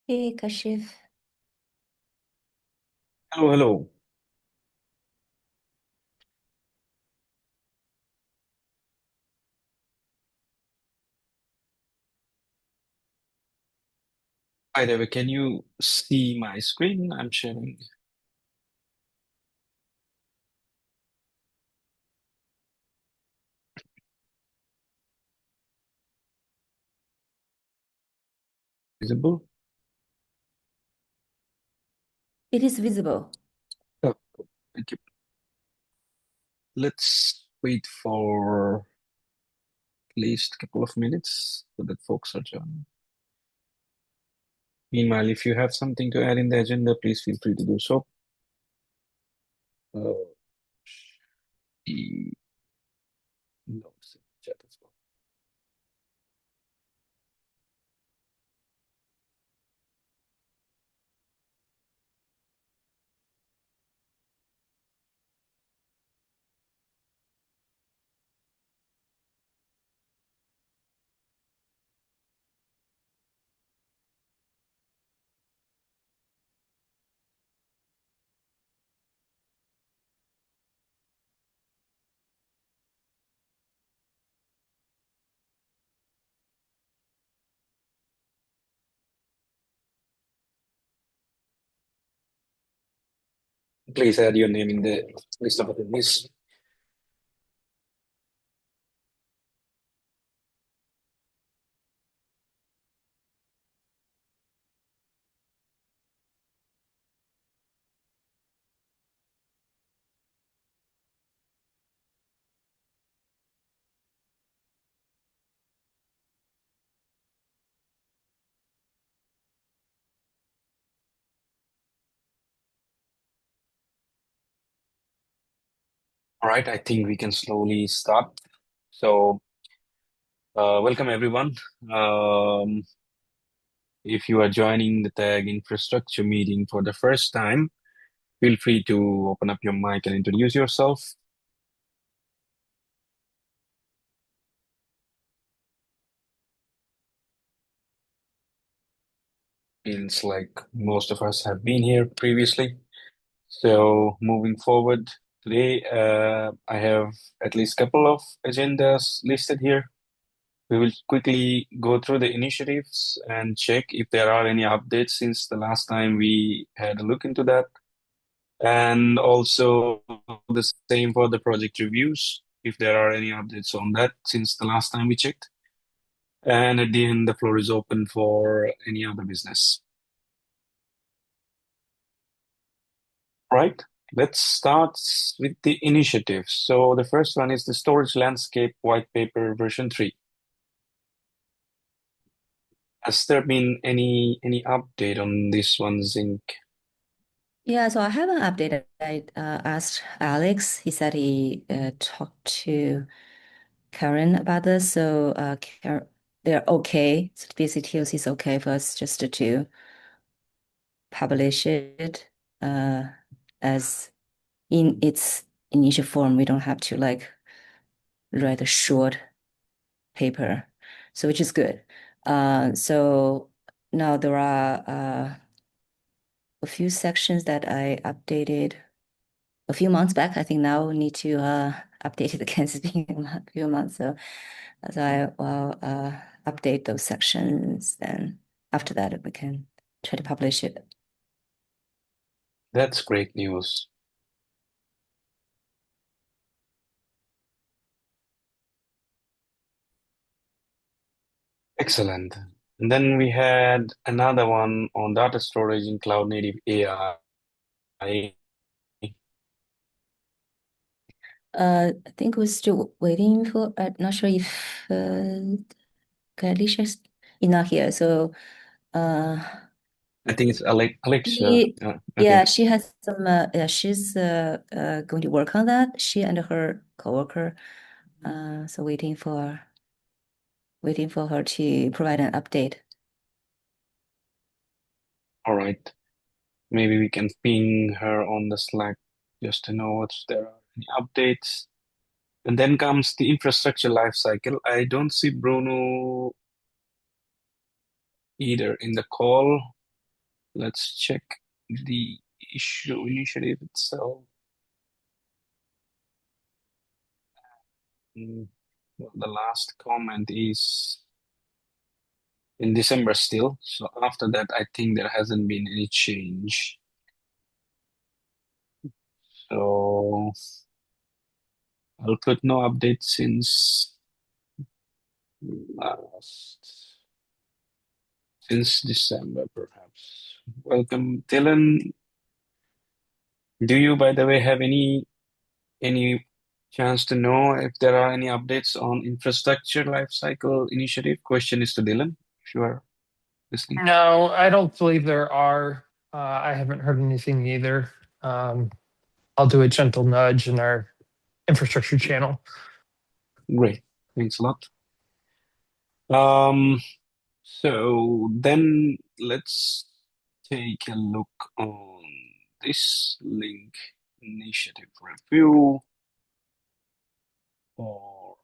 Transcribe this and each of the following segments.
Hey, Kashif. Hello, hello. Hi there. Can you see my screen? I'm sharing. Visible? It is visible. Oh, thank you. Let's wait for at least a couple of minutes so that folks are joining. Meanwhile, if you have something to add in the agenda, please feel free to do so. Uh, the notes in the chat as well. Please add your name in the list of attendees. All right, I think we can slowly start. So, welcome everyone. Um, if you are joining the Tag Infrastructure meeting for the first time, feel free to open up your mic and introduce yourself. Feels like most of us have been here previously. So moving forward, today I have at least a couple of agendas listed here. We will quickly go through the initiatives and check if there are any updates since the last time we had a look into that. And also the same for the project reviews, if there are any updates on that since the last time we checked. And at the end, the floor is open for any other business. Right. Let's start with the initiatives. So the first one is the Storage Landscape White Paper version 3. Has there been any update on this one, Zinc? Yeah, so I have an update. I asked Alex. He said he talked to Karen about this. So they're okay. So basically, TOC is okay for us just to publish it as in its initial form. We don't have to like write a short paper, so which is good. So now there are a few sections that I updated a few months back. I think now we need to update it again. It's been a few months, so I will update those sections. Then after that, we can try to publish it. That's great news. Excellent. And then we had another one on data storage in cloud native AI. I think we're still waiting for. I'm not sure if Alicia's is not here. So uh, I think it's Alexa. she, Okay. yeah, she has some. Yeah, she's going to work on that. She and her coworker. So waiting for her to provide an update. All right. Maybe we can ping her on the Slack just to know if there are any updates. And then comes the infrastructure lifecycle. I don't see Bruno either in the call. let's check the issue initiative itself. Mm, well, the last comment is in December still. So after that, I think there hasn't been any change. So I'll put no update last since December, perhaps. Welcome, Dylan. Do you, by the way, have any chance to know if there are any updates on infrastructure lifecycle initiative? Question is to Dylan, if you are listening. No, I don't believe there are. I haven't heard anything either. Um, I'll do a gentle nudge in our infrastructure channel. Great, thanks a lot. Um, so then let's take a look on this link initiative review, or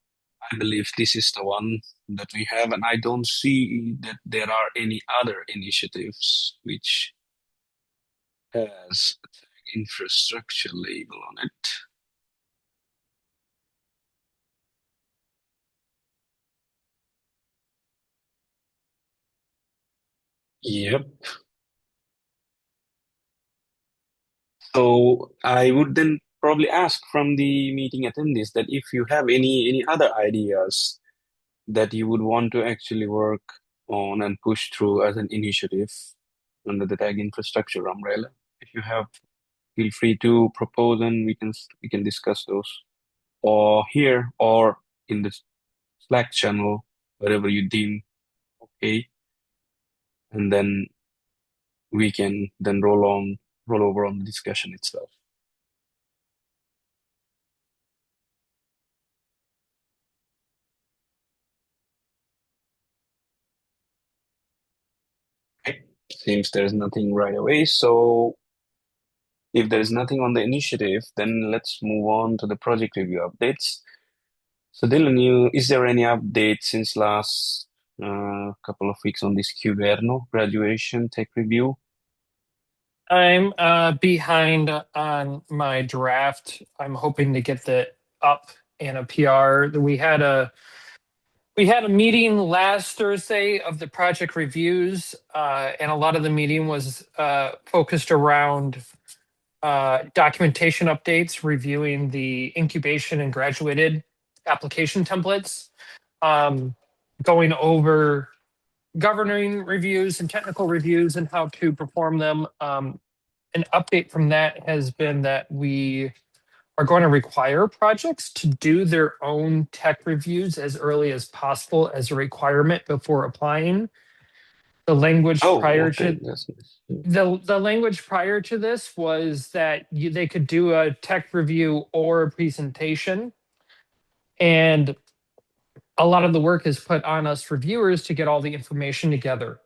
I believe this is the one that we have, and I don't see that there are any other initiatives which has a tag infrastructure label on it. Yep. So I would then probably ask from the meeting attendees that if you have any other ideas that you would want to actually work on and push through as an initiative under the tag infrastructure umbrella, if you have, feel free to propose and we can discuss those, or here or in the Slack channel, wherever you deem okay, and then we can then roll over on the discussion itself. Okay. Seems there's nothing right away. So if there is nothing on the initiative, then let's move on to the project review updates. So Dylan, is there any update since last couple of weeks on this Cuverno graduation tech review? I'm behind on my draft. I'm hoping to get that up in a PR. We had a meeting last Thursday of the project reviews, and a lot of the meeting was focused around documentation updates, reviewing the incubation and graduated application templates, um, going over governing reviews and technical reviews and how to perform them. An update from that has been that we are going to require projects to do their own tech reviews as early as possible as a requirement before applying. The language Oh, prior okay, to that's nice. Yeah. the language prior to this was that they could do a tech review or a presentation, and a lot of the work is put on us reviewers to get all the information together.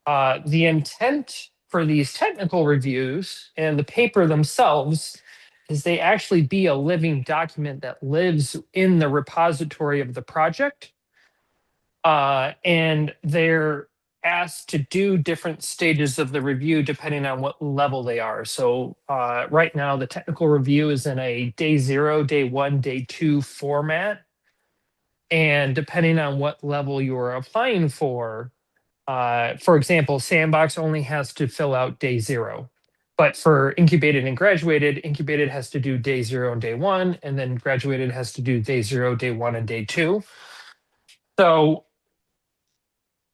The intent for these technical reviews and the paper themselves is they actually be a living document that lives in the repository of the project, and they're asked to do different stages of the review depending on what level they are. So right now, the technical review is in a day 0, day 1, day 2 format. And depending on what level you're applying for example, Sandbox only has to fill out day 0. But for incubated and graduated, incubated has to do day 0 and day 1, and then graduated has to do day 0, day 1, and day 2. So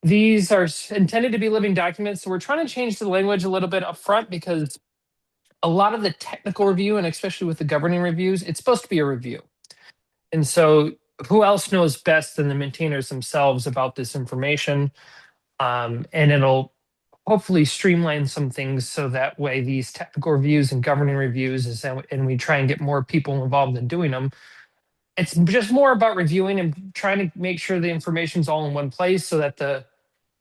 these are intended to be living documents. So we're trying to change the language a little bit up front because a lot of the technical review, and especially with the governing reviews, it's supposed to be a review. And so who else knows best than the maintainers themselves about this information? And it'll hopefully streamline some things so that way these technical reviews and governing reviews and we try and get more people involved in doing them. It's just more about reviewing and trying to make sure the information's all in one place so that the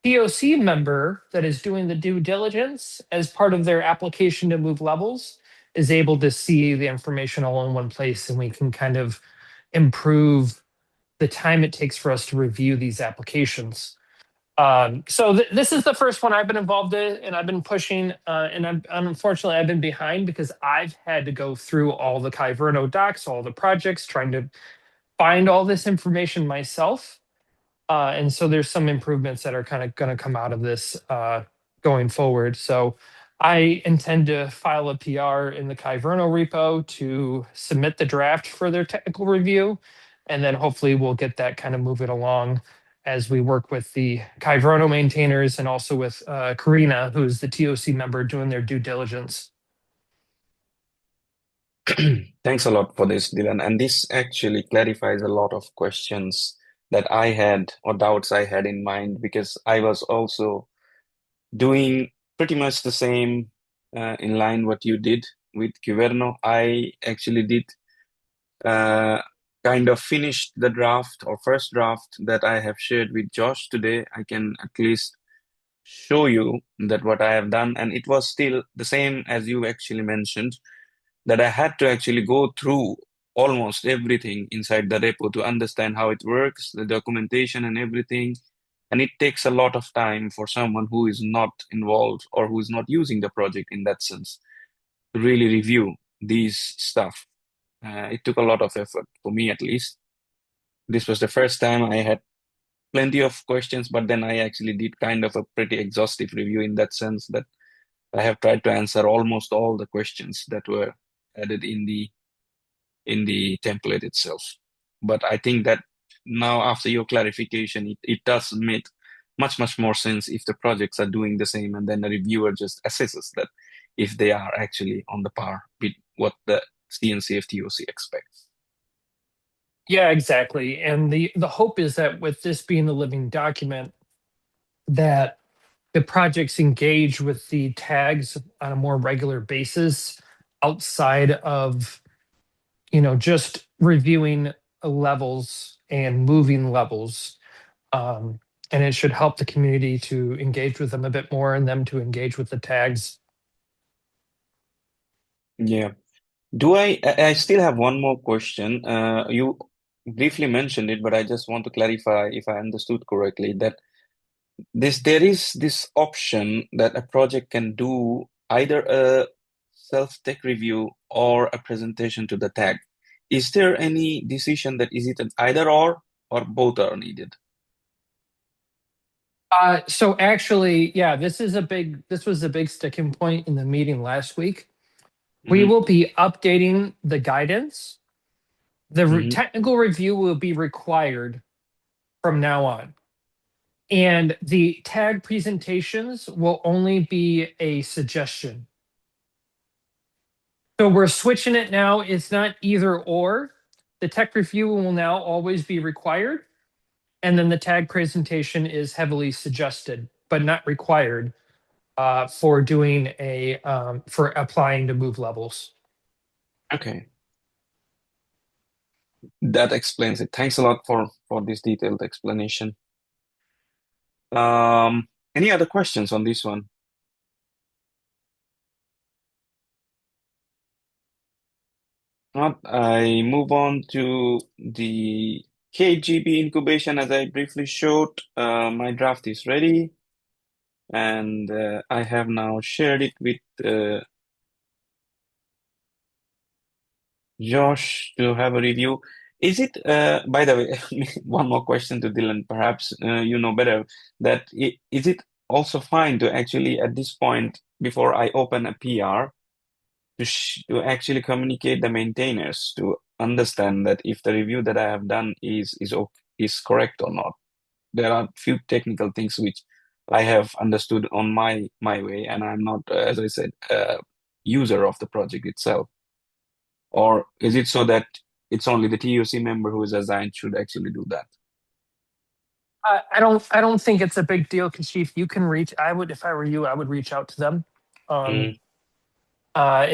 POC member that is doing the due diligence as part of their application to move levels is able to see the information all in one place, and we can kind of improve the time it takes for us to review these applications. So this is the first one I've been involved in, and I've been pushing, and unfortunately I've been behind because I've had to go through all the Kyverno docs, all the projects, trying to find all this information myself. And so there's some improvements that are kind of going to come out of this going forward. So I intend to file a PR in the Kyverno repo to submit the draft for their technical review. And then hopefully we'll get that kind of moving along as we work with the Kyverno maintainers and also with Karina, who's the TOC member, doing their due diligence. Thanks a lot for this, Dylan. And this actually clarifies a lot of questions that I had or doubts I had in mind because I was also doing pretty much the same in line what you did with Cuverno. I actually did uh, kind of finished the draft or first draft that I have shared with Josh today. I can at least show you that what I have done, and it was still the same as you actually mentioned, that I had to actually go through almost everything inside the repo to understand how it works, the documentation and everything. And it takes a lot of time for someone who is not involved or who is not using the project in that sense to really review these stuff. It took a lot of effort for me, at least. This was the first time I had plenty of questions, but then I actually did kind of a pretty exhaustive review in that sense that I have tried to answer almost all the questions that were added in the template itself. But I think that now after your clarification, it does make much more sense if the projects are doing the same and then the reviewer just assesses that if they are actually on the par with what the CNCF TOC expects. Yeah, exactly. And the hope is that with this being the living document, that the projects engage with the tags on a more regular basis outside of, just reviewing levels and moving levels. And it should help the community to engage with them a bit more and them to engage with the tags. Yeah. I still have one more question. You briefly mentioned it, but I just want to clarify if I understood correctly that there is this option that a project can do either a self-tech review or a presentation to the tag. Is there any decision that is it an either or both are needed? So actually, yeah, this was a big sticking point in the meeting last week. We Hmm. will be updating the guidance. The Hmm. technical review will be required from now on. And the tag presentations will only be a suggestion. So we're switching it now. It's not either or. The tech review will now always be required. And then the tag presentation is heavily suggested, but not required for doing for applying to move levels. Okay, that explains it. Thanks a lot for this detailed explanation. Any other questions on this one? Not, I move on to the KGB incubation as I briefly showed. My draft is ready, and I have now shared it with Josh to have a review. Is it, by the way, one more question to Dylan, perhaps you know better, that is it also fine to actually, at this point, before I open a PR, to actually communicate the maintainers to understand that if the review that I have done is correct or not? There are few technical things which I have understood on my way, and I'm not, as I said, a user of the project itself. Or is it so that it's only the TUC member who is assigned should actually do that? I don't think it's a big deal, Kashif. You can reach. I would, if I were you, I would reach out to them. Um, Mm,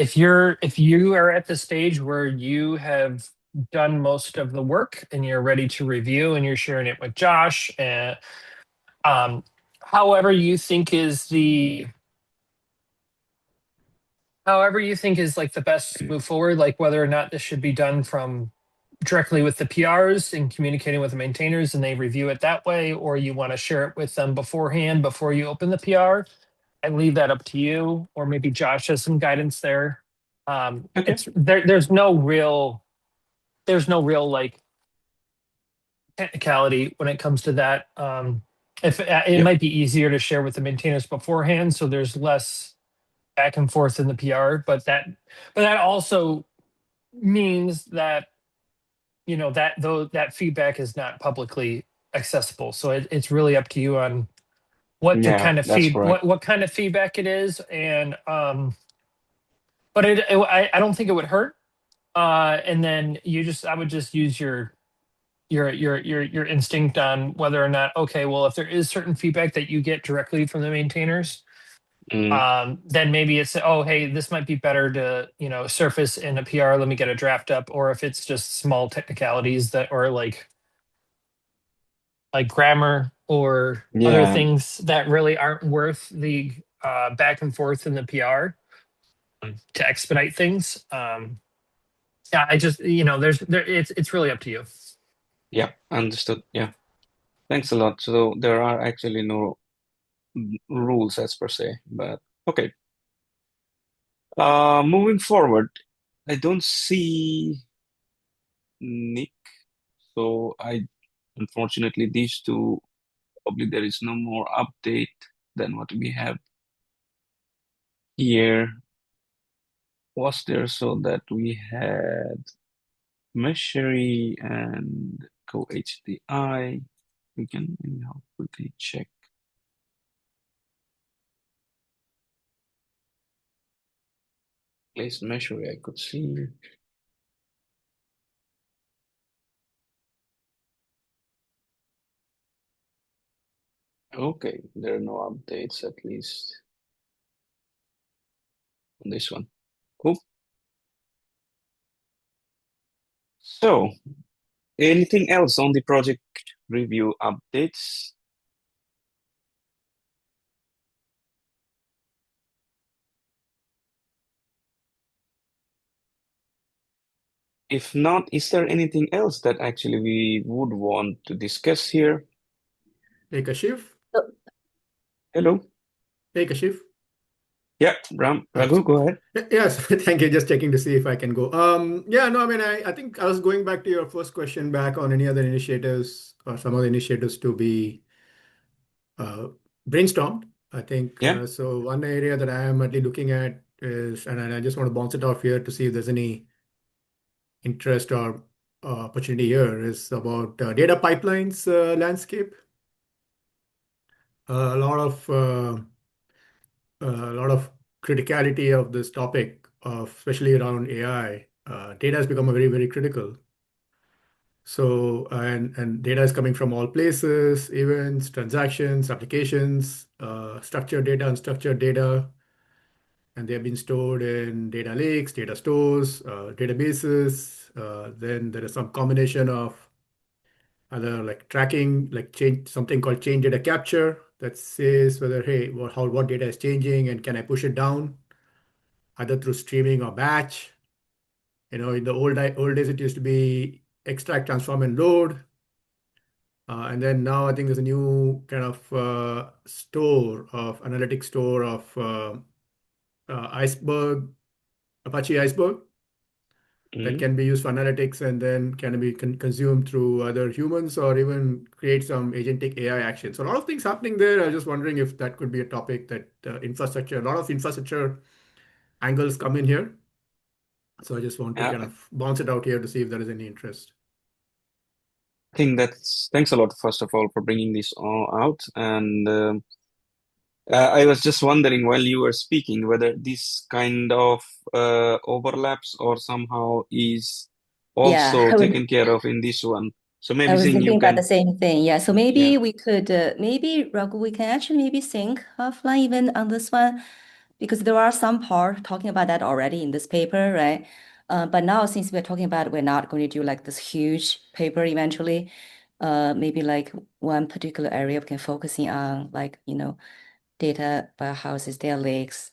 if you are at the stage where you have done most of the work and you're ready to review and you're sharing it with Josh, and um, however you think is the however you think is like the best to move forward, like whether or not this should be done from directly with the PRs and communicating with the maintainers and they review it that way, or you want to share it with them beforehand before you open the PR. I leave that up to you, or maybe Josh has some guidance there. Okay. It's there. There's no real like technicality when it comes to that. If it Yep. might be easier to share with the maintainers beforehand, so there's less back and forth in the PR. But that also means that that feedback is not publicly accessible. So it's really up to you on what to Yeah, kind of that's feed correct. what kind of feedback it is, and but I don't think it would hurt. And then I would just use your instinct on whether or not, okay, well, if there is certain feedback that you get directly from the maintainers, Mm, then maybe it's, oh, hey, this might be better to surface in a PR. Let me get a draft up. Or if it's just small technicalities that or like grammar or other yeah, things that really aren't worth the back and forth in the PR to expedite things. Yeah, I just it's really up to you. yeah, understood. Yeah, thanks a lot. So there are actually no rules as per se, but okay. Moving forward, I don't see Nick, so I unfortunately these two probably there is no more update than what we have here. Was there so that we had Meshery and Co-HDI? We can anyhow quickly check. Place Meshery I could see. Okay, there are no updates at least on this one. Cool. So, anything else on the project review updates? If not, is there anything else that actually we would want to discuss here? Hey, Kashif. So- Hello? Hey, Kashif. Yeah, Raghu, go ahead. Yes, thank you. Just checking to see if I can go. Yeah, no, I mean, I think I was going back to your first question back on any other initiatives or some other initiatives to be uh, brainstormed. I think Yeah. so. One area that I am actually looking at is, and I just want to bounce it off here to see if there's any interest or opportunity here, is about data pipelines landscape. A lot of a lot of criticality of this topic, especially around AI. Data has become a very, very critical. So, and data is coming from all places, events, transactions, applications, structured data, unstructured data, and they have been stored in data lakes, data stores, databases. Then there is some combination of other like tracking, like change something called change data capture that says whether, hey, what data is changing and can I push it down either through streaming or batch. In the old days, it used to be extract, transform, and load. And then now I think there's a new kind of analytic store of Iceberg, Apache Iceberg, that Mm. can be used for analytics and then can be consumed through other humans or even create some agentic AI action. So a lot of things happening there. I was just wondering if that could be a topic that a lot of infrastructure angles come in here. So I just want to Yeah, kind of bounce it out here to see if there is any interest. I think that's thanks a lot, first of all, for bringing this all out. And I was just wondering while you were speaking whether this kind of overlaps or somehow is Yeah, also taken care of in this one. So I maybe was saying you thinking about the can, same thing. Yeah, so yeah, maybe we could, maybe Raghu, we can actually maybe think offline even on this one, because there are some part talking about that already in this paper, right? But now since we're talking about we're not going to do like this huge paper eventually, maybe like one particular area we can focusing on like, data warehouses, data lakes,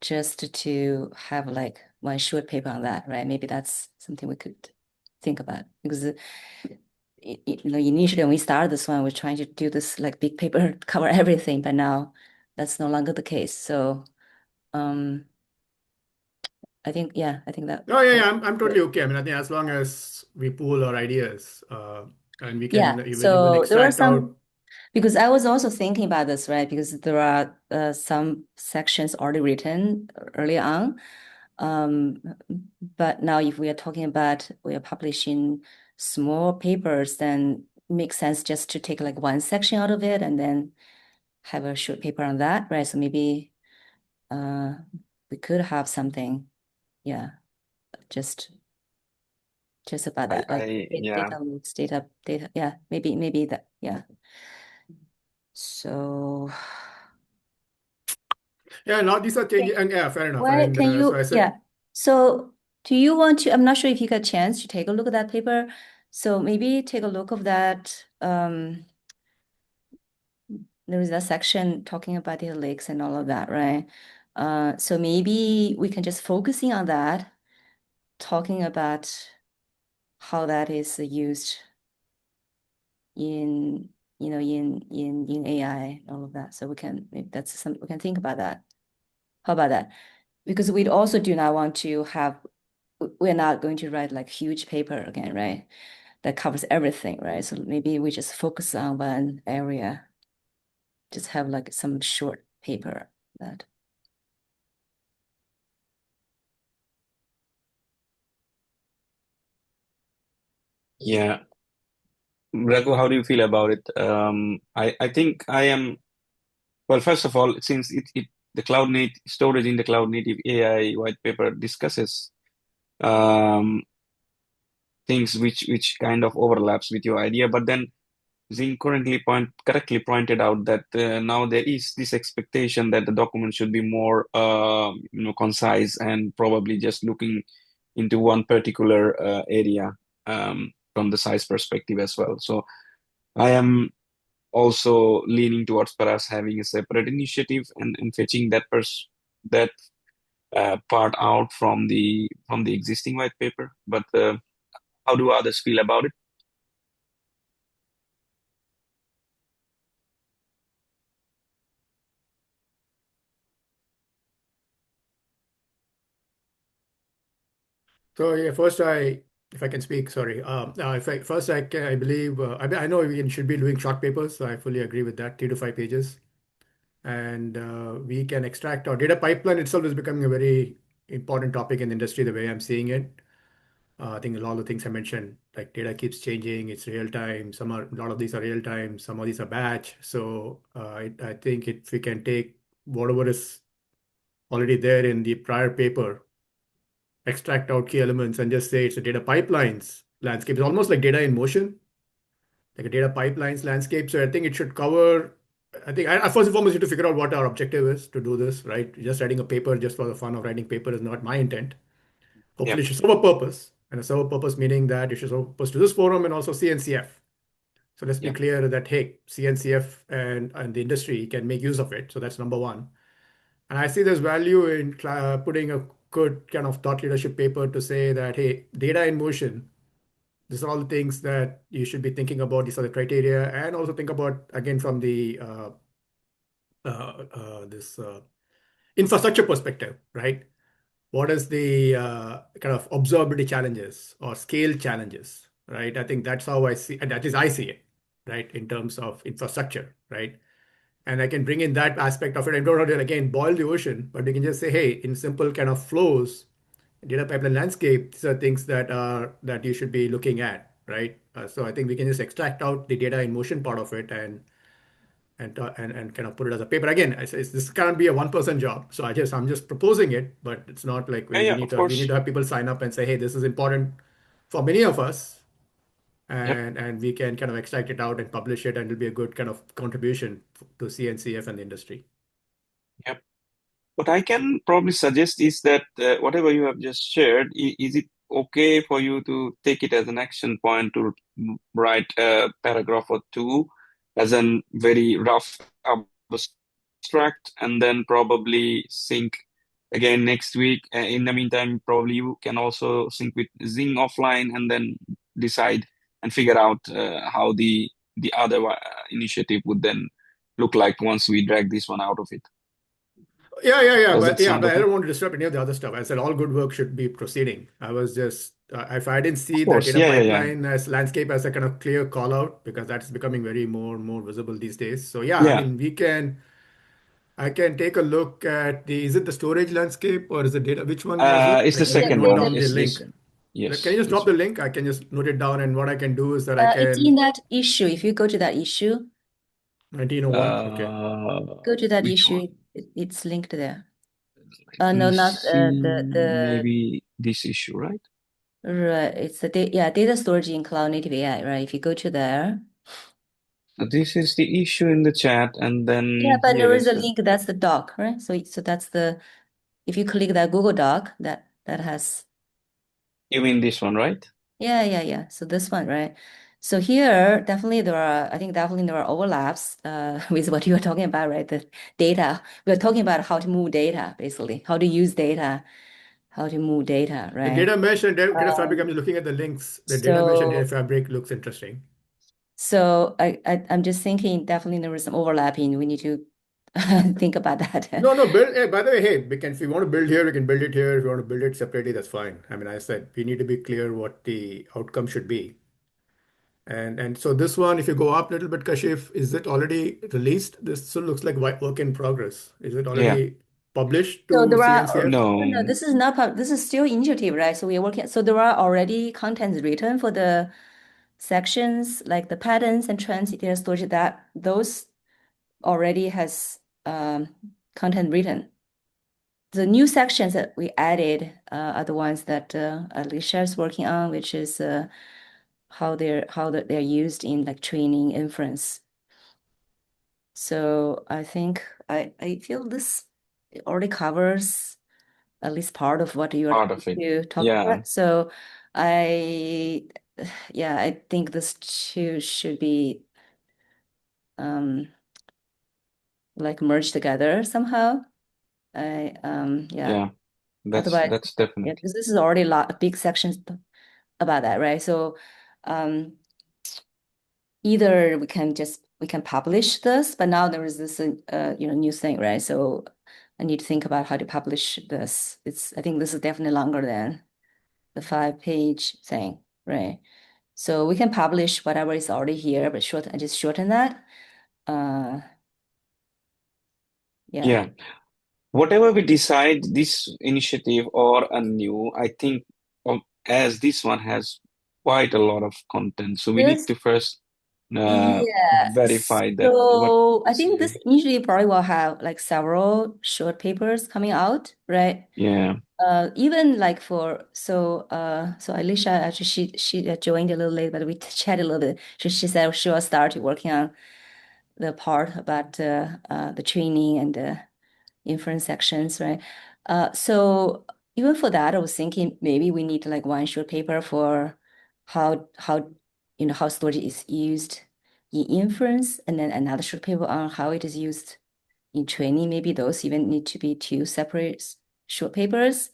just to have like one short paper on that, right? Maybe that's something we could. think about, because initially when we started this one, we're trying to do this like big paper cover everything, but now that's no longer the case. So um, I think that Oh, yeah, that yeah, I'm totally okay. I mean, I think as long as we pool our ideas, and we can yeah. even So there were extract out. some, because I was also thinking about this, right? Because there are some sections already written early on. Um, but now if we are talking about we are publishing small papers, then it makes sense just to take like one section out of it and then have a short paper on that, right? So maybe uh we could have something, yeah, just about that, like Yeah. data looks, data, yeah, maybe that, yeah. So Yeah, now these are okay. changing, and yeah, fair enough. Why And can so I you, said, yeah. So do you want to, I'm not sure if you got a chance to take a look at that paper. So maybe take a look of that. There is a section talking about data lakes and all of that, right? So maybe we can just focusing on that, talking about how that is used in, in AI, all of that. So we can, maybe that's something we can think about that. How about that? Because we also do not want to have, we're not going to write like huge paper again, right? That covers everything, right? So maybe we just focus on one area, just have like some short paper that. Yeah. Raghu, how do you feel about it? I think I am, well, first of all, since the cloud native storage in the cloud native AI white paper discusses um, things which kind of overlaps with your idea, but then Zing correctly pointed out that now there is this expectation that the document should be more concise and probably just looking into one particular area from the size perspective as well. So I am also leaning towards perhaps having a separate initiative and fetching that part out from the existing white paper. But how do others feel about it? so yeah, first if I can speak, sorry. If I first I believe I know we should be doing short papers. So I fully agree with that, 3 to 5 pages, and we can extract our data pipeline itself is becoming a very important topic in the industry. The way I'm seeing it, I think a lot of the things I mentioned, like data keeps changing. It's real time. A lot of these are real time. Some of these are batch. So I think if we can take whatever is already there in the prior paper, extract out key elements, and just say it's a data pipelines landscape. It's almost like data in motion, like a data pipelines landscape. So I think it should cover. I think first and foremost, you have to figure out what our objective is to do this, right? Just writing a paper just for the fun of writing paper is not my intent. Yeah, Hopefully, it should serve a purpose, and a serve a purpose meaning that it should serve a purpose to this forum and also CNCF. So let's be yeah, clear that hey, CNCF and the industry can make use of it. So that's number one. And I see there's value in putting a good kind of thought leadership paper to say that hey, data in motion. These are all the things that you should be thinking about. These are the criteria, and also think about again from the this infrastructure perspective, right? What is the kind of observability challenges or scale challenges, right? I think that's how I see, and that is I see it, right, in terms of infrastructure, right? And I can bring in that aspect of it. I don't have to again boil the ocean, but we can just say, hey, in simple kind of flows, data pipeline landscape, these are things that you should be looking at, right? So I think we can just extract out the data in motion part of it and kind of put it as a paper. Again, this can't be a one-person job. So I'm just proposing it, but it's not like yeah, we yeah, need of to course. have people sign up and say, hey, this is important for many of us, Yep, and we can kind of extract it out and publish it, and it'll be a good kind of contribution to CNCF and the industry. yep. What I can probably suggest is that whatever you have just shared, is it okay for you to take it as an action point to write a paragraph or two as a very rough abstract and then probably sync again next week. In the meantime, probably you can also sync with Zing offline and then decide and figure out how the other initiative would then look like once we drag this one out of it. Yeah. Does that But sound I okay? don't want to disrupt any of the other stuff. I said all good work should be proceeding. I was just if I didn't Of see that course. data Yeah. pipeline as landscape as a kind of clear call out because that's becoming very more and more visible these days. So yeah, I Yeah. mean I can take a look at is it the storage landscape or is it data? Which one was it? It's the Let me Yeah, second note one. the, down the It's link. this one. Can you Yes, just this drop one. the link? I can just note it down, and what I can do is that I it's in can that issue. If you go to that issue, 1901. Okay. go to that Which one? issue, it's linked there. Let No, me not see. Maybe this issue, right? right. It's the data storage in cloud native AI, right? If you go to there, So this is the issue in the chat, and yeah, then but here there is is a the. link. That's the doc, right? So that's the if you click that Google Doc, that has You mean this one, right? yeah. So this one, right? So here, definitely there are. I think definitely there are overlaps with what you were talking about, right? The data. We're talking about how to move data, basically, how to use data, how to move data, The right? data mesh and data fabric, I'm Um, just looking at the links. The data mesh and data so fabric looks interesting. so I'm just thinking definitely there is some overlapping. We need to think about that. No, build. Hey, by the way, hey, if we want to build here, we can build it here. If you want to build it separately, that's fine. I mean, I said we need to be clear what the outcome should be. And so this one, if you go up a little bit, Kashif, is it already released? This still looks like work in progress. Is it Yeah. already published So to there are, CNCF? no, No. this is not, this is still initiative, right? So we are working, so there are already contents written for the sections, like the patterns and trends, data storage, that those already has content written. The new sections that we added are the ones that Alicia is working on, which is they're used in like training inference. So I think I feel this already covers at least part of what you are Part trying of it. to talk Yeah. about. So I, yeah, I think this two should be um, like merged together somehow. Yeah. Yeah. Otherwise, That's yeah, definitely. because this is already a lot big sections about that, right? So um, either we can publish this, but now there is this new thing, right? So I need to think about how to publish this. I think this is definitely longer than the 5-page thing, right? So we can publish whatever is already here, but just shorten that. Uh, yeah. Yeah. Whatever we decide, this initiative or a new, I think as this one has quite a lot of content, so we need This, to first yeah. verify that what So I is think here. this usually probably will have like several short papers coming out, right? Yeah. Even like so Alicia actually she joined a little late, but we chatted a little bit. She said she will start working on the part about the training and the inference sections, right? So even for that, I was thinking maybe we need like one short paper for how how storage is used in inference, and then another short paper on how it is used in training. Maybe those even need to be two separate short papers,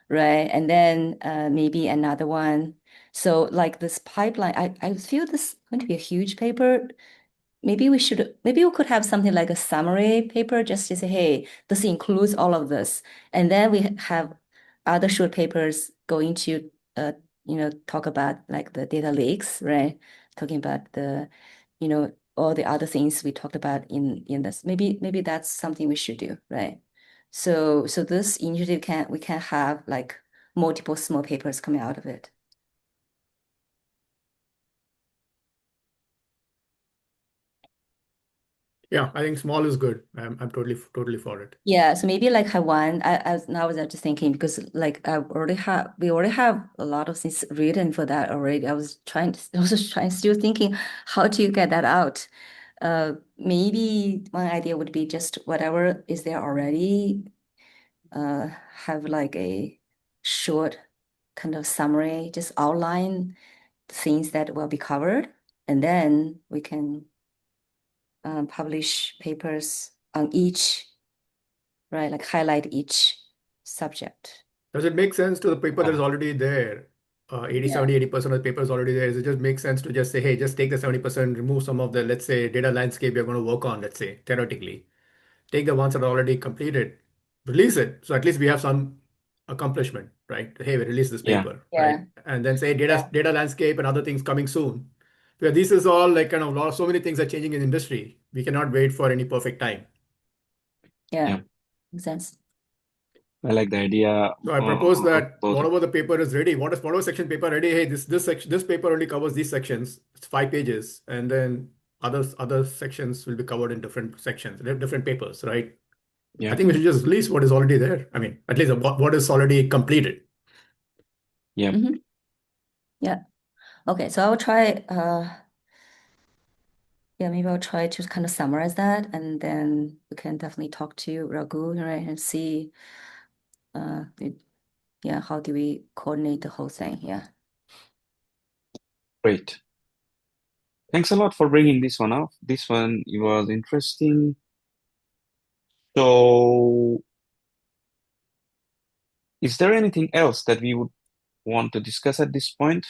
right? And then maybe another one. So like this pipeline, I feel this is going to be a huge paper. Maybe we could have something like a summary paper just to say, hey, this includes all of this. And then we have other short papers going to, talk about like the data lakes, right? Talking about all the other things we talked about in this. Maybe that's something we should do, right? So this initiative we can have like multiple small papers coming out of it. Yeah, I think small is good. I'm totally for it. Yeah, so maybe like have one. I was just thinking because like we already have a lot of things written for that already. I was just trying, still thinking how to get that out. Maybe one idea would be just whatever is there already, have like a short kind of summary, just outline things that will be covered, and then we can publish papers on each, right? Like highlight each. subject. Does it make sense to the paper that is already there? 80, Yeah. 70, 80% of the paper is already there. Does it just make sense to just say, hey, just take the 70%, remove some of the, let's say, data landscape you're going to work on, let's say, theoretically. Take the ones that are already completed, release it. So at least we have some accomplishment, right? Hey, we released this Yeah. paper, right? Yeah. And then say Yeah. data landscape and other things coming soon. Because this is all like kind of so many things are changing in industry. We cannot wait for any perfect time. Yeah. Yeah. Makes sense. I like the idea So I propose of that both. whatever the paper is ready, whatever section paper ready, hey, this section, this paper only covers these sections. It's 5 pages, and then other sections will be covered in different sections, different papers, right? I Yeah. think we should just release what is already there. I mean, at least what is already completed. Yeah. Hmm. Yeah. Okay. So I'll try, yeah, maybe I'll try to kind of summarize that, and then we can definitely talk to Raghu, right, and see, uh, yeah, how do we coordinate the whole thing? Yeah. Great. Thanks a lot for bringing this one up. This one it was interesting. So, is there anything else that we would want to discuss at this point?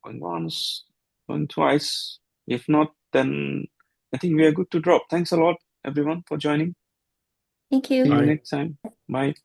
Going once, going twice. If not, then I think we are good to drop. Thanks a lot, everyone, for joining. Thank See you. you Bye. next time. Bye.